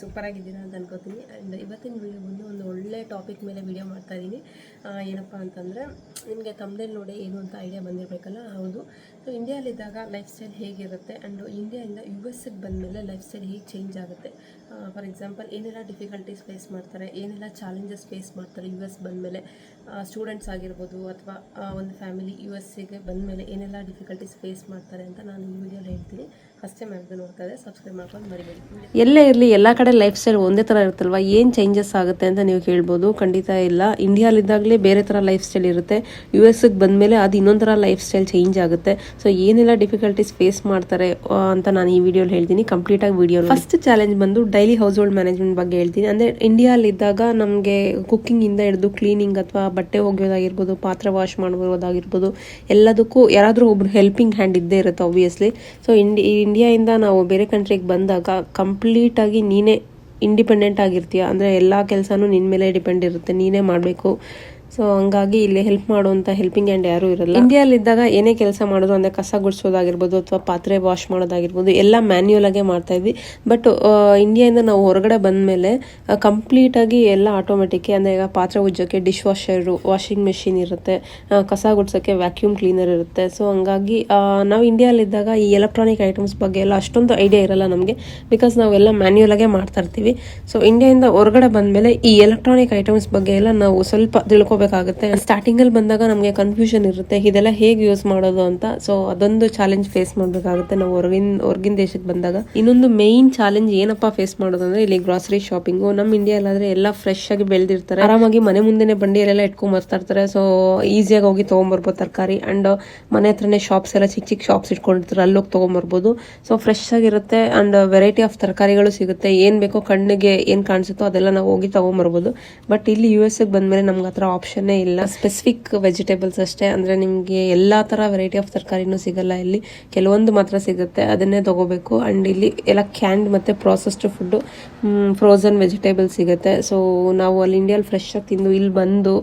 Super ಆಗಿದ್ದೀರಾ ಅಂತ ಅನ್ಕೋತೀನಿ. ಆ್ಯಂಡ್ ಇವತ್ತಿನ ವಿಡಿಯೋ ಬಂದು ಒಂದು ಒಳ್ಳೆ ಟಾಪಿಕ್ ಮೇಲೆ ವಿಡಿಯೋ ಮಾಡ್ತಾ ಇದ್ದೀನಿ. ಏನಪ್ಪ ಅಂತಂದರೆ ನಿಮಗೆ ತಮ್ಮನೇಲಿ ನೋಡಿ ಏನು ಅಂತ ಐಡಿಯಾ ಬಂದಿರಬೇಕಲ್ಲ. ಹೌದು, ಸೊ ಇಂಡಿಯಾಲಿದ್ದಾಗ ಲೈಫ್ ಸ್ಟೈಲ್ ಹೇಗಿರುತ್ತೆ ಆ್ಯಂಡ್ ಇಂಡಿಯಾದಿಂದ US ಬಂದಮೇಲೆ ಲೈಫ್ ಸ್ಟೈಲ್ ಹೇಗೆ ಚೇಂಜ್ ಆಗುತ್ತೆ. ಫಾರ್ ಎಕ್ಸಾಂಪಲ್ ಏನೆಲ್ಲ ಡಿಫಿಕಲ್ಟೀಸ್ ಫೇಸ್ ಮಾಡ್ತಾರೆ, ಏನೆಲ್ಲ ಚಾಲೆಂಜಸ್ ಫೇಸ್ ಮಾಡ್ತಾರೆ US ಬಂದಮೇಲೆ. ಸ್ಟೂಡೆಂಟ್ಸ್ ಆಗಿರ್ಬೋದು ಅಥವಾ ಒಂದು ಫ್ಯಾಮಿಲಿ USಗೆ ಬಂದಮೇಲೆ ಏನೆಲ್ಲ ಡಿಫಿಕಲ್ಟೀಸ್ ಫೇಸ್ ಮಾಡ್ತಾರೆ ಅಂತ ನಾನು ಈ ವಿಡಿಯೋಲಿ ಹೇಳ್ತೀನಿ. ಫಸ್ಟ್ ಟೈಮ್ ಯಾವುದು ನೋಡ್ತಾ ಇದೆ ಸಬ್ಸ್ಕ್ರೈಬ್ ಮಾಡ್ಕೊಂಡು ಮರಿಬೇಡಿ. ಎಲ್ಲೇ ಇರಲಿ ಎಲ್ಲ ಕಡೆ ಲೈಫ್ ಸ್ಟೈಲ್ ಒಂದೇ ಥರ ಇರುತ್ತಲ್ವ, ಏನು ಚೇಂಜಸ್ ಆಗುತ್ತೆ ಅಂತ ನೀವು ಕೇಳ್ಬೋದು. ಖಂಡಿತ ಇಲ್ಲ. ಇಂಡಿಯಾಲಿದ್ದಾಗಲೇ ಬೇರೆ ಥರ ಲೈಫ್ ಸ್ಟೈಲ್ ಇರುತ್ತೆ, US ಬಂದಮೇಲೆ ಅದು ಇನ್ನೊಂದು ಥರ ಲೈಫ್ ಸ್ಟೈಲ್ ಚೇಂಜ್ ಆಗುತ್ತೆ. ಸೊ ಏನೆಲ್ಲ ಡಿಫಿಕಲ್ಟೀಸ್ ಫೇಸ್ ಮಾಡ್ತಾರೆ ಅಂತ ನಾನು ಈ ವಿಡಿಯೋಲಿ ಹೇಳ್ತೀನಿ. ಕಂಪ್ಲೀಟಾಗಿ ವಿಡಿಯೋ ಫಸ್ಟ್ ಚಾಲೆಂಜ್ ಬಂದು ಡೈಲಿ ಹೌಸ್ ಹೋಲ್ಡ್ ಮ್ಯಾನೇಜ್ಮೆಂಟ್ ಬಗ್ಗೆ ಹೇಳ್ತೀನಿ. ಅಂದರೆ ಇಂಡಿಯಾಲಿದ್ದಾಗ ನಮಗೆ ಕುಕ್ಕಿಂಗಿಂದ ಹಿಡಿದು ಕ್ಲೀನಿಂಗ್ ಅಥವಾ ಬಟ್ಟೆ ಒಗೆಯೋದಾಗಿರ್ಬೋದು, ಪಾತ್ರೆ ವಾಶ್ ಮಾಡ್ಬೋದಾಗಿರ್ಬೋದು, ಎಲ್ಲದಕ್ಕೂ ಯಾರಾದರೂ ಒಬ್ರು ಹೆಲ್ಪಿಂಗ್ ಹ್ಯಾಂಡ್ ಇದ್ದೇ ಇರುತ್ತೆ ಆಬ್ವಿಯಸ್ಲಿ. ಸೊ ಇಂಡಿಯಾಯಿಂದ ನಾವು ಬೇರೆ ಕಂಟ್ರಿಗೆ ಬಂದಾಗ ಕಂಪ್ಲೀಟಾಗಿ ನೀನೇ ಇಂಡಿಪೆಂಡೆಂಟ್ ಆಗಿರ್ತೀಯ. ಅಂದರೆ ಎಲ್ಲ ಕೆಲಸನೂ ನಿನ್ನ ಮೇಲೆ ಡಿಪೆಂಡ್ ಇರುತ್ತೆ, ನೀನೇ ಮಾಡಬೇಕು. ಸೊ ಹಂಗಾಗಿ ಇಲ್ಲಿ ಹೆಲ್ಪ್ ಮಾಡುವಂಥ ಹೆಲ್ಪಿಂಗ್ ಹ್ಯಾಂಡ್ ಯಾರೂ ಇರಲ್ಲ. ಇಂಡಿಯಾಲಿದ್ದಾಗ ಏನೇ ಕೆಲಸ ಮಾಡೋದು ಅಂದರೆ ಕಸ ಗುಡಿಸೋದಾಗಿರ್ಬೋದು ಅಥವಾ ಪಾತ್ರೆ ವಾಶ್ ಮಾಡೋದಾಗಿರ್ಬೋದು ಎಲ್ಲ ಮ್ಯಾನ್ಯುಯಲ್ ಆಗೇ ಮಾಡ್ತಾ ಇದ್ವಿ. ಬಟ್ ಇಂಡಿಯಾದಿಂದ ನಾವು ಹೊರಗಡೆ ಬಂದಮೇಲೆ ಕಂಪ್ಲೀಟಾಗಿ ಎಲ್ಲ ಆಟೋಮೆಟಿಕ್. ಅಂದರೆ ಈಗ ಪಾತ್ರೆ ಉಜ್ಜೋಕ್ಕೆ ಡಿಶ್ ವಾಷರು, ವಾಷಿಂಗ್ ಮೆಷಿನ್ ಇರುತ್ತೆ, ಕಸ ಗುಡಿಸೋಕ್ಕೆ ವ್ಯಾಕ್ಯೂಮ್ ಕ್ಲೀನರ್ ಇರುತ್ತೆ. ಸೊ ಹಂಗಾಗಿ ನಾವು ಇಂಡಿಯಾಲಿದ್ದಾಗ ಈ ಎಲೆಕ್ಟ್ರಾನಿಕ್ ಐಟಮ್ಸ್ ಬಗ್ಗೆ ಎಲ್ಲ ಅಷ್ಟೊಂದು ಐಡಿಯಾ ಇರಲ್ಲ ನಮಗೆ, ಬಿಕಾಸ್ ನಾವೆಲ್ಲ ಮ್ಯಾನ್ಯುಯಲ್ ಆಗೇ ಮಾಡ್ತಾ ಇರ್ತೀವಿ. ಸೊ ಇಂಡಿಯಾದಿಂದ ಹೊರಗಡೆ ಬಂದಮೇಲೆ ಈ ಎಲೆಕ್ಟ್ರಾನಿಕ್ ಐಟಮ್ಸ್ ಬಗ್ಗೆ ಎಲ್ಲ ನಾವು ಸ್ವಲ್ಪ ತಿಳ್ಕೊಬೇಕು ಆಗುತ್ತೆ. ಸ್ಟಾರ್ಟಿಂಗ್ ಅಲ್ಲಿ ಬಂದಾಗ ನಮಗೆ ಕನ್ಫ್ಯೂಷನ್ ಇರುತ್ತೆ, ಇದೆಲ್ಲ ಹೇಗೆ ಯೂಸ್ ಮಾಡೋದು ಅಂತ. ಸೊ ಅದೊಂದು ಚಾಲೆಂಜ್ ಫೇಸ್ ಮಾಡ್ಬೇಕಾಗುತ್ತೆ ನಾವು ಹೊರಗಿನ ದೇಶಕ್ಕೆ ಬಂದಾಗ. ಇನ್ನೊಂದು ಮೇನ್ ಚಾಲೆಂಜ್ ಏನಪ್ಪಾ ಫೇಸ್ ಮಾಡೋದು ಅಂದ್ರೆ ಇಲ್ಲಿ ಗ್ರಾಸರಿ ಶಾಪಿಂಗು. ನಮ್ಮ ಇಂಡಿಯಾಲಾದ್ರೆ ಎಲ್ಲ ಫ್ರೆಶ್ ಆಗಿ ಬೆಳೆದಿರ್ತಾರೆ, ಆರಾಮಾಗಿ ಮನೆ ಮುಂದೆನೆ ಬಂಡಿಯಲ್ಲೆಲ್ಲ ಇಟ್ಕೊಂಡ್ ಬರ್ತಾ ಇರ್ತಾರೆ. ಸೊ ಈಸಿಯಾಗಿ ಹೋಗಿ ತಗೊಂಡ್ಬರ್ಬೋದು ತರಕಾರಿ. ಅಂಡ್ ಮನೆ ಹತ್ರನೇ ಶಾಪ್ಸ್ ಎಲ್ಲ ಚಿಕ್ಕ ಚಿಕ್ಕ ಶಾಪ್ಸ್ ಇಟ್ಕೊಂಡಿರ್ತಾರೆ, ಅಲ್ಲೋಗಿ ತಗೊಂಡ್ಬರ್ಬೋದು. ಸೊ ಫ್ರೆಶ್ ಆಗಿರುತ್ತೆ ಅಂಡ್ ವೆರೈಟಿ ಆಫ್ ತರಕಾರಿಗಳು ಸಿಗುತ್ತೆ. ಏನ್ ಬೇಕೋ ಕಣ್ಣಿಗೆ ಏನ್ ಕಾಣಿಸುತ್ತೋ ಅದೆಲ್ಲ ನಾವು ಹೋಗಿ ತಗೊಂಡ್ಬರ್ಬೋದು. ಬಟ್ ಇಲ್ಲಿ US ಬಂದ್ಮೇಲೆ ನಮ್ಗೆ ಹತ್ರ ಆಪ್ಷನ್ ಇಲ್ಲ. ಸ್ಪೆಸಿಫಿಕ್ ವೆಜಿಟೇಬಲ್ಸ್ ಅಷ್ಟೇ. ಅಂದ್ರೆ ನಿಮ್ಗೆ ಎಲ್ಲಾ ತರ ವೆರೈಟಿ ಆಫ್ ತರಕಾರಿನೂ ಸಿಗಲ್ಲ, ಇಲ್ಲಿ ಕೆಲವೊಂದು ಮಾತ್ರ ಸಿಗುತ್ತೆ, ಅದನ್ನೇ ತಗೋಬೇಕು. ಅಂಡ್ ಇಲ್ಲಿ ಎಲ್ಲ ಕ್ಯಾನ್ಡ್ ಮತ್ತೆ ಪ್ರಾಸೆಸ್ಡ್ ಫುಡ್, ಫ್ರೋಸನ್ ವೆಜಿಟೇಬಲ್ ಸಿಗುತ್ತೆ. ಸೊ ನಾವು ಅಲ್ಲಿ ಇಂಡಿಯಾಲ್ ಫ್ರೆಶ್ ಆಗಿ ತಿಂದು ಇಲ್ಲಿ ಬಂದು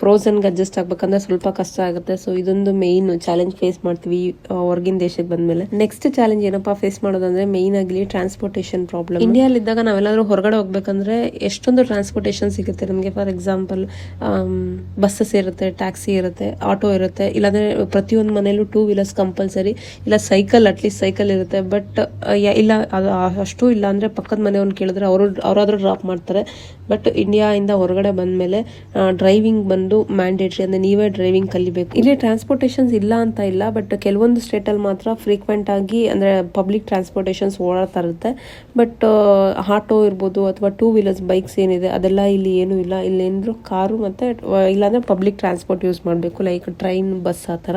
ಫ್ರೋಸನ್ಗೆ ಅಡ್ಜಸ್ಟ್ ಆಗ್ಬೇಕಂದ್ರೆ ಸ್ವಲ್ಪ ಕಷ್ಟ ಆಗುತ್ತೆ. ಸೊ ಇದೊಂದು ಮೇನ್ ಚಾಲೆಂಜ್ ಫೇಸ್ ಮಾಡ್ತೀವಿ ಹೊರಗಿನ ದೇಶಕ್ಕೆ ಬಂದ್ಮೇಲೆ. ನೆಕ್ಸ್ಟ್ ಚಾಲೆಂಜ್ ಏನಪ್ಪಾ ಫೇಸ್ ಮಾಡೋದಂದ್ರೆ ಮೇನ್ ಆಗಿ ಟ್ರಾನ್ಸ್ಪೋರ್ಟೇಷನ್ ಪ್ರಾಬ್ಲಮ್. ಇಂಡಿಯಾಲಿದ್ದಾಗ ನಾವೆಲ್ಲಾದ್ರೂ ಹೊರಗಡೆ ಹೋಗ್ಬೇಕಂದ್ರೆ ಎಷ್ಟೊಂದು ಟ್ರಾನ್ಸ್ಪೋರ್ಟೇಷನ್ ಸಿಗುತ್ತೆ ನಮಗೆ. ಫಾರ್ ಎಕ್ಸಾಂಪಲ್ ಬಸ್ಸಸ್ ಇರುತ್ತೆ, ಟ್ಯಾಕ್ಸಿ ಇರುತ್ತೆ, ಆಟೋ ಇರುತ್ತೆ, ಇಲ್ಲಾಂದ್ರೆ ಪ್ರತಿಯೊಂದು ಮನೇಲೂ 2 ವೀಲರ್ಸ್ ಕಂಪಲ್ಸರಿ, ಇಲ್ಲ ಸೈಕಲ್, ಅಟ್ಲೀಸ್ಟ್ ಸೈಕಲ್ ಇರುತ್ತೆ. ಬಟ್ ಇಲ್ಲ ಅಷ್ಟು ಇಲ್ಲ ಅಂದ್ರೆ ಪಕ್ಕದ ಮನೆಯವ್ರನ್ನ ಕೇಳಿದ್ರೆ ಅವರಾದ್ರೂ ಡ್ರಾಪ್ ಮಾಡ್ತಾರೆ. ಬಟ್ ಇಂಡಿಯಾದಿಂದ ಹೊರಗಡೆ ಬಂದ್ಮೇಲೆ ಡ್ರೈವಿಂಗ್ ಬಂದು ಮ್ಯಾಂಡೇಟ್ರಿ, ಅಂದ್ರೆ ನೀವೇ ಡ್ರೈವಿಂಗ್ ಕಲಿಬೇಕು. ಇಲ್ಲಿ ಟ್ರಾನ್ಸ್ಪೋರ್ಟೇಷನ್ಸ್ ಇಲ್ಲ ಅಂತ ಇಲ್ಲ, ಬಟ್ ಕೆಲವೊಂದು ಸ್ಟೇಟಲ್ಲಿ ಮಾತ್ರ ಫ್ರೀಕ್ವೆಂಟ್ ಆಗಿ ಅಂದ್ರೆ ಪಬ್ಲಿಕ್ ಟ್ರಾನ್ಸ್ಪೋರ್ಟೇಷನ್ಸ್ ಓಡಾಡ್ತಾ ಇರುತ್ತೆ. ಬಟ್ ಆಟೋ ಇರ್ಬೋದು ಅಥವಾ 2 ವೀಲರ್ಸ್ ಬೈಕ್ಸ್ ಏನಿದೆ ಅದೆಲ್ಲ ಇಲ್ಲಿ ಏನೂ ಇಲ್ಲ. ಇಲ್ಲಿ ಏನಿದ್ರು ಕಾರು ಮತ್ತೆ ಇಲ್ಲಾಂದ್ರೆ ಪಬ್ಲಿಕ್ ಟ್ರಾನ್ಸ್ಪೋರ್ಟ್ ಯೂಸ್ ಮಾಡಬೇಕು, ಲೈಕ್ ಟ್ರೈನ್, ಬಸ್ ಆ ಥರ.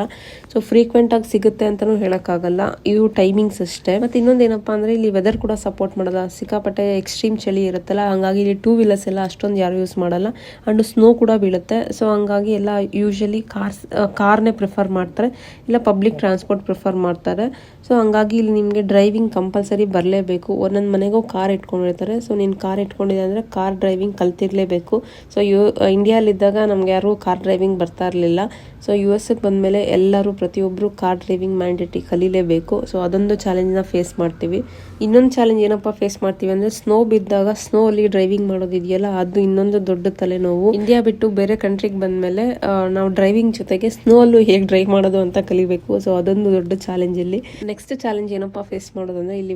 ಸೊ ಫ್ರೀಕ್ವೆಂಟ್ ಆಗಿ ಸಿಗುತ್ತೆ ಅಂತಲೂ ಹೇಳೋಕ್ಕಾಗಲ್ಲ, ಇವು ಟೈಮಿಂಗ್ಸ್ ಅಷ್ಟೇ. ಮತ್ತು ಇನ್ನೊಂದು ಏನಪ್ಪ ಅಂದರೆ ಇಲ್ಲಿ ವೆದರ್ ಕೂಡ ಸಪೋರ್ಟ್ ಮಾಡಲ್ಲ. ಸಿಕ್ಕಾಪಟ್ಟೆ ಎಕ್ಸ್ಟ್ರೀಮ್ ಚಳಿ ಇರುತ್ತಲ್ಲ, ಹಂಗಾಗಿ ಇಲ್ಲಿ 2 ವೀಲರ್ಸ್ ಎಲ್ಲ ಅಷ್ಟೊಂದು ಯಾರು ಯೂಸ್ ಮಾಡಲ್ಲ. ಅಂಡ್ ಸ್ನೋ ಕೂಡ ಬೀಳುತ್ತೆ. ಸೊ ಹಂಗಾಗಿ ಎಲ್ಲ ಯೂಶಲಿ ಕಾರ್ನೇ ಪ್ರಿಫರ್ ಮಾಡ್ತಾರೆ, ಇಲ್ಲ ಪಬ್ಲಿಕ್ ಟ್ರಾನ್ಸ್ಪೋರ್ಟ್ ಪ್ರಿಫರ್ ಮಾಡ್ತಾರೆ. ಸೊ ಹಂಗಾಗಿ ಇಲ್ಲಿ ನಿಮಗೆ ಡ್ರೈವಿಂಗ್ ಕಂಪಲ್ಸರಿ ಬರಲೇಬೇಕು. ಒಂದೊಂದು ಮನೆಗೂ ಕಾರ್ ಇಟ್ಕೊಂಡಿರ್ತಾರೆ. ಸೊ ನೀನು ಕಾರ್ ಇಟ್ಕೊಂಡಿದೆ ಅಂದರೆ ಕಾರ್ ಡ್ರೈವಿಂಗ್ ಕಲ್ತಿರ್ಲೇಬೇಕು. ಸೊ ಇಂಡಿಯಾಲಿದ್ದಾಗ ನಮ್ಗೆ ಯಾರು ಕಾರ್ ಡ್ರೈವಿಂಗ್ ಬರ್ತಾ ಇರಲಿಲ್ಲ. ಸೊ US ಬಂದಮೇಲೆ ಎಲ್ಲರೂ ಪ್ರತಿಯೊಬ್ಬರು ಕಾರ್ ಡ್ರೈವಿಂಗ್ ಮ್ಯಾಂಡೇಟರಿ ಕಲೀಲೇಬೇಕು. ಸೊ ಅದೊಂದು ಚಾಲೆಂಜ್ನ ಫೇಸ್ ಮಾಡ್ತೀವಿ. ಇನ್ನೊಂದು ಚಾಲೆಂಜ್ ಏನಪ್ಪ ಫೇಸ್ ಮಾಡ್ತೀವಿ ಅಂದರೆ ಸ್ನೋ ಬಿದ್ದಾಗ ಸ್ನೋ ಅಲ್ಲಿ ಡ್ರೈವಿಂಗ್ ಮಾಡೋದಿದೆಯಲ್ಲ, ಅದು ಇನ್ನೊಂದು ದೊಡ್ಡ ತಲೆನೋವು. ಇಂಡಿಯಾ ಬಿಟ್ಟು ಬೇರೆ ಕಂಟ್ರಿಗೆ ಬಂದಮೇಲೆ ನಾವು ಡ್ರೈವಿಂಗ್ ಜೊತೆಗೆ ಸ್ನೋ ಅಲ್ಲೂ ಹೇಗೆ ಡ್ರೈವ್ ಮಾಡೋದು ಅಂತ ಕಲಿಬೇಕು. ಸೊ ಅದೊಂದು ದೊಡ್ಡ ಚಾಲೆಂಜ್ ಇಲ್ಲಿ. ನೆಕ್ಸ್ಟ್ ಚಾಲೆಂಜ್ ಏನಪ್ಪ ಫೇಸ್ ಮಾಡೋದಂದ್ರೆ ಇಲ್ಲಿ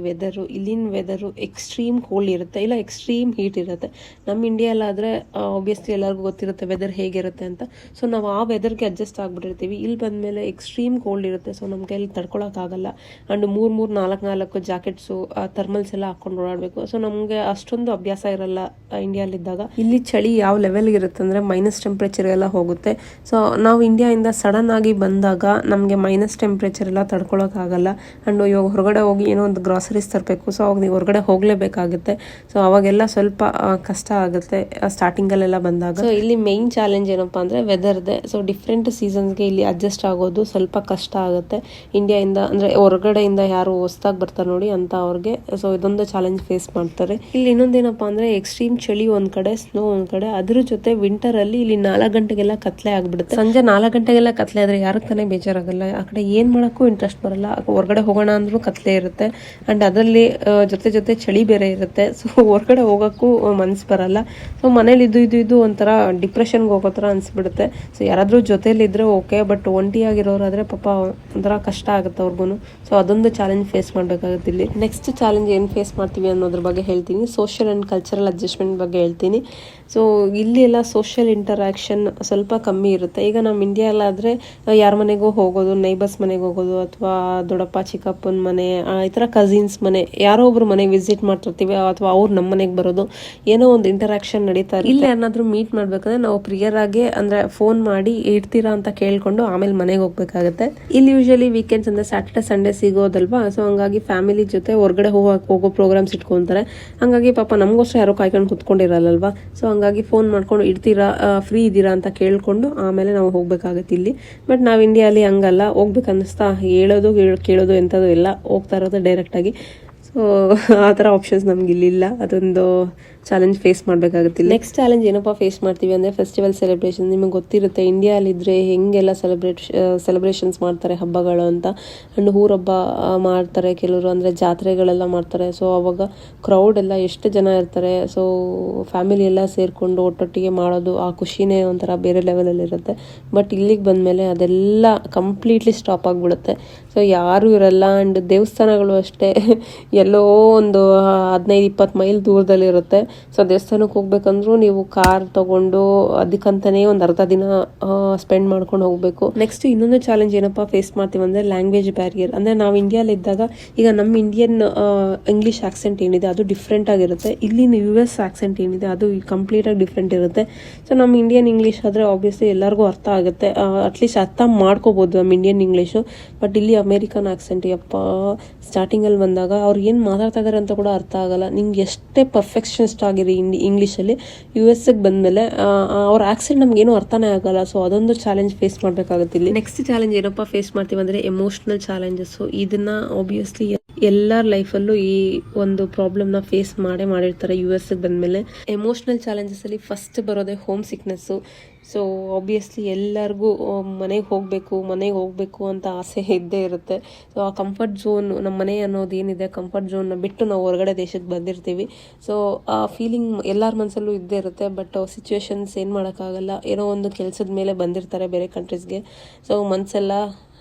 ಇಲ್ಲಿನ ವೆದರು ಎಕ್ಸ್ಟ್ರೀಮ್ ಕೋಲ್ಡ್ ಇರುತ್ತೆ, ಇಲ್ಲ ಎಕ್ಸ್ಟ್ರೀಮ್ ಹೀಟ್ ಇರುತ್ತೆ. ನಮ್ಮ ಇಂಡಿಯಾಲಾದ್ರೆ ಆಬ್ವಿಯಸ್ಲಿ ಎಲ್ಲರಿಗೂ ಗೊತ್ತಿರುತ್ತೆ ವೆದರ್ ಹೇಗಿರುತ್ತೆ ಅಂತ. ಸೊ ನಾವು ಆ ವೆದರ್ಗೆ ಅಡ್ಜಸ್ಟ್ ಆಗ್ಬಿಟ್ಟಿರ್ತೀವಿ. ಇಲ್ಲಿ ಬಂದಮೇಲೆ ಎಕ್ಸ್ಟ್ರೀಮ್ ಕೋಲ್ಡ್ ಇರುತ್ತೆ. ಸೊ ನಮ್ಮ ಕೈಯಲ್ಲಿ ತಡ್ಕೊಳಕ್ಕಾಗಲ್ಲ. ಅಂಡ್ 3-4 ಜಾಕೆಟ್ಸು, ಥರ್ಮಲ್ಸ್ ಎಲ್ಲ ಹಾಕೊಂಡು ಓಡಾಡಬೇಕು. ಸೊ ನಮಗೆ ಅಷ್ಟೊಂದು ಅಭ್ಯಾಸ ಇರಲ್ಲ ಇಂಡಿಯಾಲಿದ್ದಾಗ. ಇಲ್ಲಿ ಚಳಿ ಯಾವ ಲೆವೆಲ್ಗೆ ಇರುತ್ತೆ ಅಂದರೆ ಮೈನಸ್ ಟೆಂಪ್ರೇಚರ್ ಎಲ್ಲ ಹೋಗುತ್ತೆ. ಸೊ ನಾವು ಇಂಡಿಯಾದಿಂದ ಸಡನ್ ಆಗಿ ಬಂದಾಗ ನಮಗೆ ಮೈನಸ್ ಟೆಂಪ್ರೇಚರ್ ಎಲ್ಲ ತಡ್ಕೊಳಕ್ಕಾಗಲ್ಲ. ಅಂಡ್ ಇವಾಗ ಹೊರಗಡೆ ಹೋಗಿ ಏನೋ ಒಂದು ಗ್ರಾಸರೀಸ್ ತರಬೇಕು. ಸೊ ಅವಾಗ ನೀವು ಹೊರಗಡೆ ಹೋಗಲೇಬೇಕಾಗುತ್ತೆ. ಸೊ ಅವಾಗೆಲ್ಲ ಸ್ವಲ್ಪ ಕಷ್ಟ ಆಗುತ್ತೆ ಸ್ಟಾರ್ಟಿಂಗಲ್ಲೆಲ್ಲ ಬಂದಾಗ. ಸೊ ಇಲ್ಲಿ ಮೇನ್ ಚಾಲೆಂಜ್ ಏನಪ್ಪ ಅಂದರೆ ವೆದರ್ದೆ. ಸೊ ಡಿಫ್ರೆಂಟ್ ಸೀಸನ್ಸ್ಗೆ ಇಲ್ಲಿ ಅಡ್ಜಸ್ಟ್ ಆಗೋದು ಸ್ವಲ್ಪ ಕಷ್ಟ ಆಗುತ್ತೆ. ಇಂಡಿಯಾಯಿಂದ ಅಂದರೆ ಹೊರಗಡೆಯಿಂದ ಯಾರು ಹೊಸ್ದಾಗಿ ಬರ್ತಾರೆ ನೋಡಿ ಅಂತ ಅವ್ರಿಗೆ ಅವ್ರಿಗೆ. ಸೊ ಇದೊಂದು ಚಾಲೆಂಜ್ ಫೇಸ್ ಮಾಡ್ತಾರೆ. ಇಲ್ಲಿ ಇನ್ನೊಂದೇನಪ್ಪ ಅಂದರೆ ಎಕ್ಸ್ಟ್ರೀಮ್ ಚಳಿ ಒಂದು ಕಡೆ, ಸ್ನೋ ಒಂದು ಕಡೆ, ಅದ್ರ ಜೊತೆ ವಿಂಟರಲ್ಲಿ ಇಲ್ಲಿ 4 ಗಂಟೆಗೆಲ್ಲ ಕತ್ಲೆ ಆಗ್ಬಿಡುತ್ತೆ. ಸಂಜೆ 4 ಗಂಟೆಗೆಲ್ಲ ಕತ್ಲೆ ಆದರೆ ಯಾರಿಗೆ ತಾನೇ ಬೇಜಾರಾಗಲ್ಲ. ಆ ಕಡೆ ಏನು ಮಾಡೋಕ್ಕೂ ಇಂಟ್ರೆಸ್ಟ್ ಬರಲ್ಲ. ಹೊರಗಡೆ ಹೋಗೋಣ ಅಂದ್ರೂ ಕತ್ಲೆ ಇರುತ್ತೆ ಆ್ಯಂಡ್ ಅದರಲ್ಲಿ ಜೊತೆ ಚಳಿ ಬೇರೆ ಇರುತ್ತೆ. ಸೊ ಹೊರಗಡೆ ಹೋಗೋಕ್ಕೂ ಮನ್ಸು ಬರಲ್ಲ. ಸೊ ಮನೇಲಿ ಇದು ಒಂಥರ ಡಿಪ್ರೆಷನ್ಗೆ ಹೋಗೋ ಥರ ಅನಿಸ್ಬಿಡುತ್ತೆ. ಸೊ ಯಾರಾದರೂ ಜೊತೆಲಿದ್ದರೆ ಓಕೆ, ಬಟ್ ಒಂಟಿಯಾಗಿರೋರಾದರೆ ಪಾಪ ಒಂಥರ ಕಷ್ಟ ಆಗುತ್ತೆ ಅವ್ರಿಗೂ. ಸೊ ಅದೊಂದು ಚಾಲೆಂಜ್ ಫೇಸ್ ಮಾಡಬೇಕಾಗುತ್ತೆ ಇಲ್ಲಿ. ನೆಕ್ಸ್ಟ್ ಚಾಲೆಂಜ್ ಏನು ಫೇಸ್ ಮಾಡ್ತೀವಿ ಅನ್ನೋದ್ರ ಬಗ್ಗೆ ಹೇಳ್ತೀನಿ. ಸೋಷಿಯಲ್ ಆ್ಯಂಡ್ ಕಲ್ಚರಲ್ ಅಡ್ಜಸ್ಟ್ಮೆಂಟ್ ಬಗ್ಗೆ ಹೇಳ್ತೀನಿ. ಸೊ ಇಲ್ಲಿ ಎಲ್ಲ ಸೋಷಿಯಲ್ ಇಂಟರಾಕ್ಷನ್ ಸ್ವಲ್ಪ ಕಮ್ಮಿ ಇರುತ್ತೆ. ಈಗ ನಮ್ಮ ಇಂಡಿಯಾಲಾದರೆ ಯಾರ ಮನೆಗೂ ಹೋಗೋದು, ನೈಬರ್ಸ್ ಮನೆಗೆ ಹೋಗೋದು, ಅಥವಾ ದೊಡ್ಡಪ್ಪ ಚಿಕ್ಕಪ್ಪನ ಮನೆ, ಈ ಥರ ಕಸಿನ್ಸ್ ಮನೆ, ಯಾರೋ ಒಬ್ರು ಮನೆಗೆ ವಿಸಿಟ್ ಮಾಡ್ತಿರ್ತೀವಿ, ಅಥವಾ ಅವ್ರು ನಮ್ಮ ಮನೆಗೆ ಬರೋದು, ಏನೋ ಒಂದು ಇಂಟರಾಕ್ಷನ್ ನಡೀತಾ ಇರುತ್ತೆ. ಇಲ್ಲಿ ಯಾರನ್ನಾದ್ರೂ ಮೀಟ್ ಮಾಡ್ಬೇಕಂದ್ರೆ ನಾವು ಪ್ರಿಯರ್ ಆಗಿ ಅಂದರೆ ಫೋನ್ ಮಾಡಿ ಇರ್ತೀರಾ ಅಂತ ಕೇಳ್ಕೊಂಡು ಆಮೇಲೆ ಮನೆಗೆ ಹೋಗ್ಬೇಕಾಗುತ್ತೆ. ಇಲ್ಲಿ ಯೂಶಲಿ ವೀಕೆಂಡ್ಸ್ ಅಂದರೆ ಸ್ಯಾಟರ್ಡೆ ಸಂಡೇ ಸಿಗೋದಲ್ವಾ. ಸೊ ಹಂಗಾಗಿ ಫ್ಯಾಮಿಲಿ ಜೊತೆ ಹೊರಗಡೆ ಹೋಗೋ ಪ್ರೋಗ್ರಾಮ್ಸ್ ಇಟ್ಕೊತಾರೆ. ಹಂಗಾಗಿ ಪಾಪ ನಮಗೋಸ್ಕರ ಯಾರೋ ಕಾಯ್ಕೊಂಡು ಕುತ್ಕೊಂಡಿರಲ್ಲಲ್ವಾ. ಸೊ ಹಂಗಾಗಿ ಫೋನ್ ಮಾಡ್ಕೊಂಡು ಇರ್ತೀರಾ, ಫ್ರೀ ಇದ್ದೀರಾ ಅಂತ ಕೇಳಿಕೊಂಡು ಆಮೇಲೆ ನಾವು ಹೋಗ್ಬೇಕಾಗತ್ತೆ ಇಲ್ಲಿ. ಬಟ್ ನಾವು ಇಂಡಿಯಾಲಿ ಹಂಗಲ್ಲ, ಹೋಗ್ಬೇಕನ್ನಿಸ್ತಾ ಹೇಳೋದು ಕೇಳೋದು ಎಂಥದ್ದು ಎಲ್ಲ ಹೋಗ್ತಾ ಇರೋದು ಡೈರೆಕ್ಟಾಗಿ. ಸೊ ಆ ಥರ ಆಪ್ಷನ್ಸ್ ನಮ್ಗೆ ಇಲ್ಲಿಲ್ಲ. ಅದೊಂದು ಚಾಲೆಂಜ್ ಫೇಸ್ ಮಾಡಬೇಕಾಗುತ್ತೆ. ನೆಕ್ಸ್ಟ್ ಚಾಲೆಂಜ್ ಏನಪ್ಪ ಫೇಸ್ ಮಾಡ್ತೀವಿ ಅಂದರೆ ಫೆಸ್ಟಿವಲ್ ಸೆಲೆಬ್ರೇಷನ್. ನಿಮಗೆ ಗೊತ್ತಿರುತ್ತೆ ಇಂಡಿಯಾಲಿದ್ದರೆ ಹೆಂಗೆಲ್ಲ ಸೆಲೆಬ್ರೇಷನ್ಸ್ ಮಾಡ್ತಾರೆ ಹಬ್ಬಗಳು ಅಂತ. ಆ್ಯಂಡ್ ಊರಹಬ್ಬ ಮಾಡ್ತಾರೆ ಕೆಲವರು, ಅಂದರೆ ಜಾತ್ರೆಗಳೆಲ್ಲ ಮಾಡ್ತಾರೆ. ಸೊ ಅವಾಗ ಕ್ರೌಡ್ ಎಲ್ಲ ಎಷ್ಟು ಜನ ಇರ್ತಾರೆ. ಸೊ ಫ್ಯಾಮಿಲಿ ಎಲ್ಲ ಸೇರಿಕೊಂಡು ಒಟ್ಟೊಟ್ಟಿಗೆ ಮಾಡೋದು, ಆ ಖುಷಿನೇ ಒಂಥರ ಬೇರೆ ಲೆವೆಲಲ್ಲಿರುತ್ತೆ. ಬಟ್ ಇಲ್ಲಿಗೆ ಬಂದಮೇಲೆ ಅದೆಲ್ಲ ಕಂಪ್ಲೀಟ್ಲಿ ಸ್ಟಾಪ್ ಆಗಿಬಿಡುತ್ತೆ. ಸೊ ಯಾರೂ ಇರಲ್ಲ. ಆ್ಯಂಡ್ ದೇವಸ್ಥಾನಗಳು ಅಷ್ಟೇ ಎಲ್ಲೋ ಒಂದು 15-20 ಮೈಲ್ ದೂರದಲ್ಲಿರುತ್ತೆ. ಸೊ ದೇವಸ್ಥಾನಕ್ಕೆ ಹೋಗ್ಬೇಕಂದ್ರೂ ನೀವು ಕಾರ್ ತಗೊಂಡು ಅದಕ್ಕಂತಾನೆ ಒಂದು ಅರ್ಧ ದಿನ ಸ್ಪೆಂಡ್ ಮಾಡ್ಕೊಂಡು ಹೋಗಬೇಕು. ನೆಕ್ಸ್ಟ್ ಇನ್ನೊಂದು ಚಾಲೆಂಜ್ ಏನಪ್ಪ ಫೇಸ್ ಮಾಡ್ತೀವಿ ಅಂದರೆ ಲ್ಯಾಂಗ್ವೇಜ್ ಬ್ಯಾರಿಯರ್. ಅಂದರೆ ನಾವು ಇಂಡಿಯಾಲಿದ್ದಾಗ ಈಗ ನಮ್ಮ ಇಂಡಿಯನ್ ಇಂಗ್ಲೀಷ್ ಆಕ್ಸೆಂಟ್ ಏನಿದೆ ಅದು ಡಿಫ್ರೆಂಟ್ ಆಗಿರುತ್ತೆ. ಇಲ್ಲಿನ US ಆಕ್ಸೆಂಟ್ ಏನಿದೆ ಅದು ಕಂಪ್ಲೀಟಾಗಿ ಡಿಫ್ರೆಂಟ್ ಇರುತ್ತೆ. ಸೊ ನಮ್ಮ ಇಂಡಿಯನ್ ಇಂಗ್ಲೀಷ್ ಆದರೆ ಆಬ್ವಿಯಸ್ಲಿ ಎಲ್ಲರಿಗೂ ಅರ್ಥ ಆಗುತ್ತೆ, ಅಟ್ಲೀಸ್ಟ್ ಅರ್ಥ ಮಾಡ್ಕೋಬೋದು ನಮ್ಮ ಇಂಡಿಯನ್ ಇಂಗ್ಲೀಷು. ಬಟ್ ಇಲ್ಲಿ ಅಮೇರಿಕನ್ ಆಕ್ಸೆಂಟ್ ಯಪ್ಪ ಸ್ಟಾರ್ಟಿಂಗಲ್ಲಿ ಬಂದಾಗ ಅವ್ರು ಏನು ಮಾತಾಡ್ತಾ ಇದ್ದಾರೆ ಅಂತ ಕೂಡ ಅರ್ಥ ಆಗಲ್ಲ. ನಿಮ್ಗೆ ಎಷ್ಟೇ ಪರ್ಫೆಕ್ಷನಿಸ್ಟ್ ಆಗಿರಿ ಇಂಗ್ಲೀಷಲ್ಲಿ, US-ಗೆ ಬಂದಮೇಲೆ ಅವ್ರ ಆಕ್ಸೆಂಟ್ ನಮ್ಗೇನು ಅರ್ಥನೇ ಆಗಲ್ಲ. ಸೊ ಅದೊಂದು ಚಾಲೆಂಜ್ ಫೇಸ್ ಮಾಡಬೇಕಾಗುತ್ತೆ ಇಲ್ಲಿ. ನೆಕ್ಸ್ಟ್ ಚಾಲೆಂಜ್ ಏನಪ್ಪ ಫೇಸ್ ಮಾಡ್ತೀವಿ ಅಂದರೆ ಎಮೋಷ್ನಲ್ ಚಾಲೆಂಜಸ್ಸು. ಇದನ್ನು ಆಬ್ವಿಯಸ್ಲಿ ಎಲ್ಲರ ಲೈಫಲ್ಲೂ ಈ ಒಂದು ಪ್ರಾಬ್ಲಮ್ನ ಫೇಸ್ ಮಾಡಿರ್ತಾರೆ US-ಗೆ ಬಂದಮೇಲೆ. ಎಮೋಷ್ನಲ್ ಚಾಲೆಂಜಸಲ್ಲಿ ಫಸ್ಟ್ ಬರೋದೇ ಹೋಮ್ ಸಿಕ್ನೆಸ್ಸು. ಸೊ ಆಬ್ವಿಯಸ್ಲಿ ಎಲ್ಲರಿಗೂ ಮನೆಗೆ ಹೋಗಬೇಕು ಅಂತ ಆಸೆ ಇದ್ದೇ ಇರುತ್ತೆ. ಸೊ ಆ ಕಂಫರ್ಟ್ ಝೋನ್, ನಮ್ಮ ಮನೆ ಅನ್ನೋದು ಏನಿದೆ ಕಂಫರ್ಟ್ ಝೋನ್ನ ಬಿಟ್ಟು ನಾವು ಹೊರಗಡೆ ದೇಶಕ್ಕೆ ಬಂದಿರ್ತೀವಿ. ಸೊ ಆ ಫೀಲಿಂಗ್ ಎಲ್ಲರ ಮನಸ್ಸಲ್ಲೂ ಇದ್ದೇ ಇರುತ್ತೆ. ಬಟ್ ಸಿಚುವೇಶನ್ಸ್ ಏನು ಮಾಡೋಕ್ಕಾಗಲ್ಲ, ಏನೋ ಒಂದು ಕೆಲಸದ ಮೇಲೆ ಬಂದಿರ್ತಾರೆ ಬೇರೆ ಕಂಟ್ರೀಸ್ಗೆ. ಸೊ ಮನಸ್ಸೆಲ್ಲ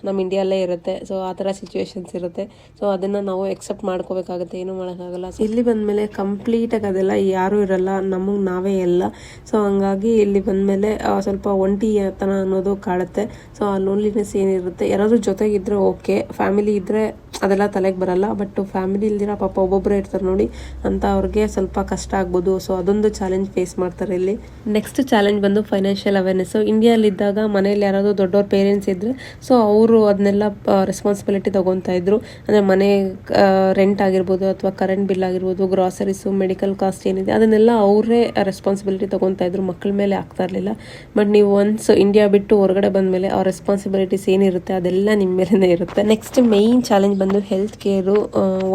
ನಮ್ಮ ಇಂಡಿಯಲ್ಲೇ ಇರುತ್ತೆ. ಸೊ ಆ ಥರ ಸಿಚುವೇಶನ್ಸ್ ಇರುತ್ತೆ. ಸೊ ಅದನ್ನು ನಾವು ಎಕ್ಸೆಪ್ಟ್ ಮಾಡ್ಕೋಬೇಕಾಗುತ್ತೆ, ಏನೂ ಮಾಡೋಕ್ಕಾಗಲ್ಲ. ಇಲ್ಲಿ ಬಂದಮೇಲೆ ಕಂಪ್ಲೀಟಾಗಿ ಅದೆಲ್ಲ ಯಾರೂ ಇರಲ್ಲ, ನಮಗೆ ನಾವೇ ಎಲ್ಲ. ಸೊ ಹಂಗಾಗಿ ಇಲ್ಲಿ ಬಂದಮೇಲೆ ಸ್ವಲ್ಪ ಒಂಟಿತನ ಅನ್ನೋದು ಕಾಡುತ್ತೆ. ಸೊ ಆ ಲೋನ್ಲಿನೆಸ್ ಏನಿರುತ್ತೆ, ಯಾರಾದರೂ ಜೊತೆಗಿದ್ರೆ ಓಕೆ, ಫ್ಯಾಮಿಲಿ ಇದ್ದರೆ ಅದೆಲ್ಲ ತಲೆಗೆ ಬರಲ್ಲ. ಬಟ್ ಫ್ಯಾಮಿಲಿ ಇಲ್ದಿರ ಪಾಪ ಒಬ್ಬೊಬ್ಬರೇ ಇರ್ತಾರೆ ನೋಡಿ, ಅಂತ ಅವ್ರಿಗೆ ಸ್ವಲ್ಪ ಕಷ್ಟ ಆಗ್ಬೋದು. ಸೊ ಅದೊಂದು ಚಾಲೆಂಜ್ ಫೇಸ್ ಮಾಡ್ತಾರೆ ಇಲ್ಲಿ. ನೆಕ್ಸ್ಟ್ ಚಾಲೆಂಜ್ ಬಂದು ಫೈನಾನ್ಷಿಯಲ್ ಅವೇರ್ನೆಸ್ಸು. ಇಂಡಿಯಾಲಿದ್ದಾಗ ಮನೇಲಿ ಯಾರಾದರೂ ದೊಡ್ಡವ್ರ ಪೇರೆಂಟ್ಸ್ ಇದ್ದರೆ ಸೊ ಅವರು ಅದನ್ನೆಲ್ಲ ರೆಸ್ಪಾನ್ಸಿಬಿಲಿಟಿ ತೊಗೊತಾ ಇದ್ರು. ಅಂದರೆ ಮನೆ ರೆಂಟ್ ಆಗಿರ್ಬೋದು, ಅಥವಾ ಕರೆಂಟ್ ಬಿಲ್ ಆಗಿರ್ಬೋದು, ಗ್ರಾಸರೀಸು, ಮೆಡಿಕಲ್ ಕಾಸ್ಟ್ ಏನಿದೆ ಅದನ್ನೆಲ್ಲ ಅವರೇ ರೆಸ್ಪಾನ್ಸಿಬಿಲಿಟಿ ತೊಗೊತಾ ಇದ್ರು, ಮಕ್ಕಳ ಮೇಲೆ ಆಗ್ತಾ ಇರಲಿಲ್ಲ. ಬಟ್ ನೀವು ಒನ್ಸ್ ಇಂಡಿಯಾ ಬಿಟ್ಟು ಹೊರಗಡೆ ಬಂದಮೇಲೆ ಅವ್ರ ರೆಸ್ಪಾನ್ಸಿಬಿಲಿಟೀಸ್ ಏನಿರುತ್ತೆ ಅದೆಲ್ಲ ನಿಮ್ಮ ಮೇಲೇ ಇರುತ್ತೆ. ನೆಕ್ಸ್ಟ್ ಮೇಯ್ನ್ ಚಾಲೆಂಜ್ ಬಂದು ಹೆಲ್ತ್ ಕೇರು.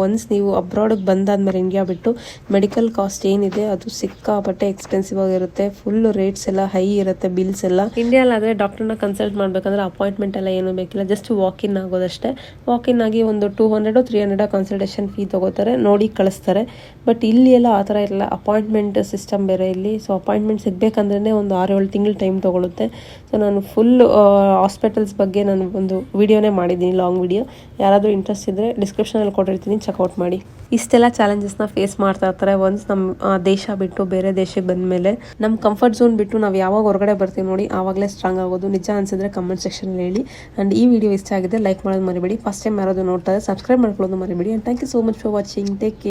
ಒನ್ಸ್ ನೀವು ಅಬ್ರಾಡಿಗೆ ಬಂದಾದ್ಮೇಲೆ ಇಂಡಿಯಾ ಬಿಟ್ಟು ಮೆಡಿಕಲ್ ಕಾಸ್ಟ್ ಏನಿದೆ ಅದು ಸಿಕ್ಕಾಪಟ್ಟೆ ಎಕ್ಸ್ಪೆನ್ಸಿವ್ ಆಗಿರುತ್ತೆ. ಫುಲ್ ರೇಟ್ಸ್ ಎಲ್ಲ ಹೈ ಇರುತ್ತೆ, ಬಿಲ್ಸ್ ಎಲ್ಲ. ಇಂಡಿಯಾಲಾದರೆ ಡಾಕ್ಟರ್ನ ಕನ್ಸಲ್ಟ್ ಮಾಡಬೇಕಂದ್ರೆ ಅಪಾಯಿಂಟ್ಮೆಂಟ್ ಎಲ್ಲ ಏನೂ ಬೇಕಿಲ್ಲ, ಜಸ್ಟ್ ವಾಕಿನ್ ಆಗೋದಷ್ಟೇ. ವಾಕಿನ್ ಆಗಿ ಒಂದು 200-300 ಕನ್ಸಲ್ಟೇಷನ್ ಫೀ ತೊಗೋತಾರೆ, ನೋಡಿ ಕಳಿಸ್ತಾರೆ. ಬಟ್ ಇಲ್ಲಿ ಎಲ್ಲ ಆ ಥರ ಇರಲ್ಲ, ಅಪಾಯಿಂಟ್ಮೆಂಟ್ ಸಿಸ್ಟಮ್ ಬೇರೆ ಇಲ್ಲಿ. ಸೊ ಅಪಾಯಿಂಟ್ಮೆಂಟ್ ಸಿಗಬೇಕಂದ್ರೆ ಒಂದು 6-7 ತಿಂಗಳು ಟೈಮ್ ತೊಗೊಳುತ್ತೆ. ಸೊ ನಾನು ಫುಲ್ ಹಾಸ್ಪಿಟಲ್ಸ್ ಬಗ್ಗೆ ನಾನು ಒಂದು ವಿಡಿಯೋನೇ ಮಾಡಿದ್ದೀನಿ, ಲಾಂಗ್ ವಿಡಿಯೋ. ಯಾರಾದರೂ ಇಂಟ್ರೆಸ್ಟ್ ಇದ್ದರೆ ಡಿಸ್ಕ್ರಿಪ್ಷನಲ್ಲಿ ಕೊಟ್ಟಿರ್ತೀನಿ, ಚೆಕ್ಔಟ್ ಮಾಡಿ. ಇಷ್ಟೆಲ್ಲ ಚಾಲೆಂಜಸ್ನ ಫೇಸ್ ಮಾಡ್ತಾ ಇರ್ತಾರೆ ಒನ್ಸ್ ನಮ್ಮ ದೇಶ ಬಿಟ್ಟು ಬೇರೆ ದೇಶಕ್ಕೆ ಬಂದಮೇಲೆ. ನಮ್ಮ ಕಂಫರ್ಟ್ ಝೋನ್ ಬಿಟ್ಟು ನಾವು ಯಾವಾಗ ಹೊರಗಡೆ ಬರ್ತೀವಿ ನೋಡಿ ಆವಾಗಲೇ ಸ್ಟ್ರಾಂಗ್ ಆಗೋದು. ನಿಜ ಅನಿಸಿದ್ರೆ ಕಮೆಂಟ್ ಸೆಕ್ಷನಲ್ಲಿ ಹೇಳಿ. ಆ್ಯಂಡ್ ಈ ವಿಡಿಯೋ ಇಷ್ಟ ಆಗಿದೆ ಲೈಕ್ ಮಾಡೋದು ಮರಿಬೇಡಿ. ಫಸ್ಟ್ ಟೈಮ್ ಯಾರಾದರೂ ನೋಡ್ತಾ ಇದ್ದರೆ ಸಬ್ಸ್ಕ್ರೈಬ್ ಮಾಡ್ಕೊಳ್ಳೋದು ಮರಿಬೇಡಿ. And thank you so much for watching. Take care.